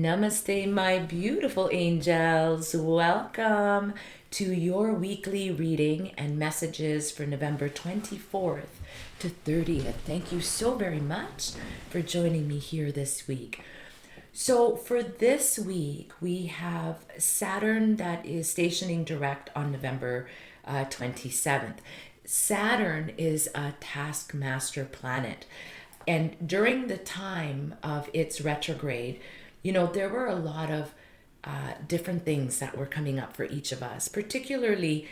Namaste, my beautiful angels. Welcome to your weekly reading and messages for November 24th to 30th. Thank you so very much for joining me here this week. So, for this week, we have Saturn that is stationing direct on November 27th. Saturn is a taskmaster planet. And during the time of its retrograde, there were a lot of different things that were coming up for each of us, particularly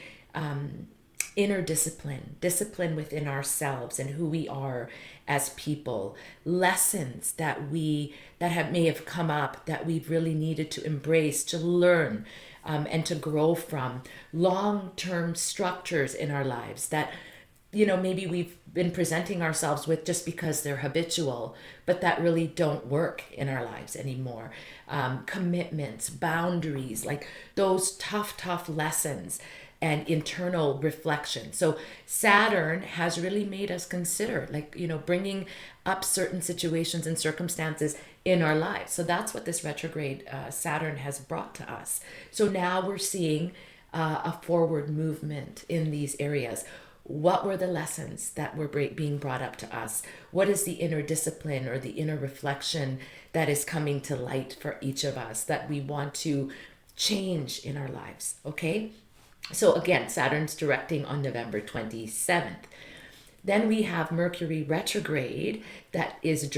inner discipline within ourselves and who we are as people, lessons that may have come up that we've really needed to embrace, to learn, and to grow from, long-term structures in our lives that maybe we've been presenting ourselves with just because they're habitual, but that really don't work in our lives anymore. Commitments, boundaries, like those tough lessons and internal reflection. So Saturn has really made us consider, bringing up certain situations and circumstances in our lives. So that's what this retrograde Saturn has brought to us. So now we're seeing a forward movement in these areas. What were the lessons that were being brought up to us? What is the inner discipline or the inner reflection that is coming to light for each of us that we want to change in our lives? Okay. So again, Saturn's directing on November 27th. Then we have Mercury retrograde that is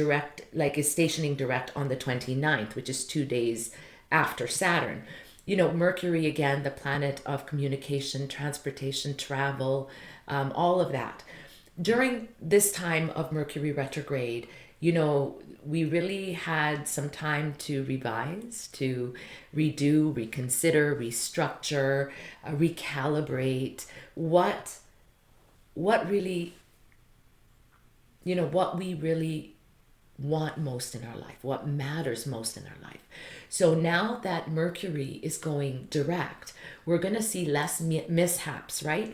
stationing direct on the 29th, which is 2 days after Saturn. Mercury, again, the planet of communication, transportation, travel, all of that. During this time of Mercury retrograde, we really had some time to revise, to redo, reconsider, restructure, recalibrate what really, what we really want most in our life, what matters most in our life. So now that Mercury is going direct, we're going to see less mishaps, right?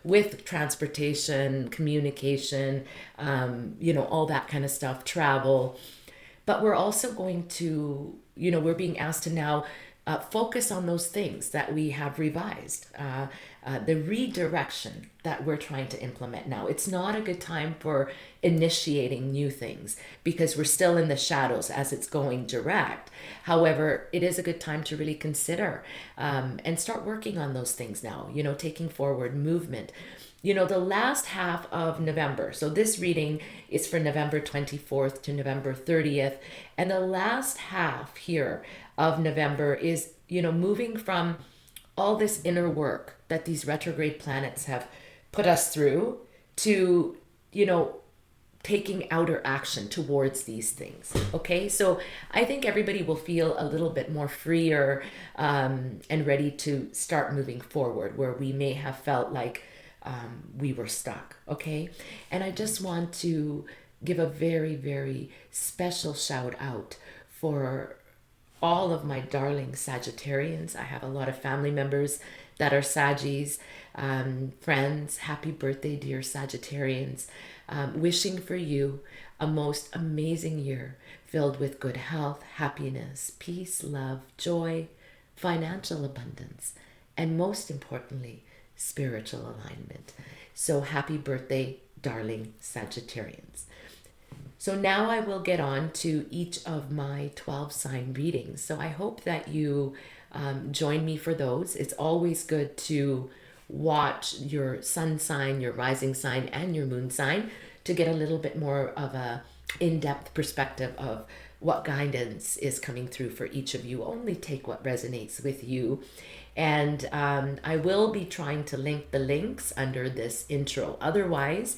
With transportation, communication, all that kind of stuff, travel. But we're also going to, we're being asked to now focus on those things that we have revised, the redirection that we're trying to implement now. It's not a good time for initiating new things because we're still in the shadows as it's going direct. However, it is a good time to really consider and start working on those things now, taking forward movement. The last half of November. So this reading is for November 24th to November 30th. And the last half here of November is, moving from all this inner work that these retrograde planets have put us through to, taking outer action towards these things. Okay, so I think everybody will feel a little bit more freer and ready to start moving forward where we may have felt like we were stuck. Okay, and I just want to give a very, very special shout out for all of my darling Sagittarians. I have a lot of family members that are Saggies, friends. Happy birthday, dear Sagittarians. Wishing for you a most amazing year filled with good health, happiness, peace, love, joy, financial abundance, and most importantly, spiritual alignment. So happy birthday, darling Sagittarians. So now I will get on to each of my 12 sign readings. So I hope that you join me for those. It's always good to watch your sun sign, your rising sign, and your moon sign to get a little bit more of a in-depth perspective of what guidance is coming through for each of you. Only take what resonates with you. And I will be trying to link the links under this intro. Otherwise,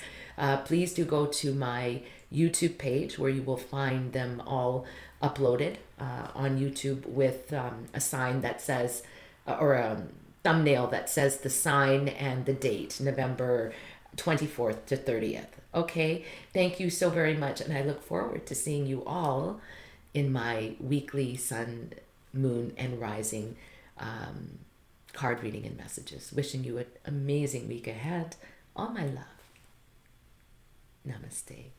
please do go to my YouTube page where you will find them all uploaded on YouTube with a sign that says, or a thumbnail that says the sign and the date, November 24th to 30th. Okay, thank you so very much. And I look forward to seeing you all in my weekly sun, moon, and rising card reading and messages. Wishing you an amazing week ahead. All my love. Namaste.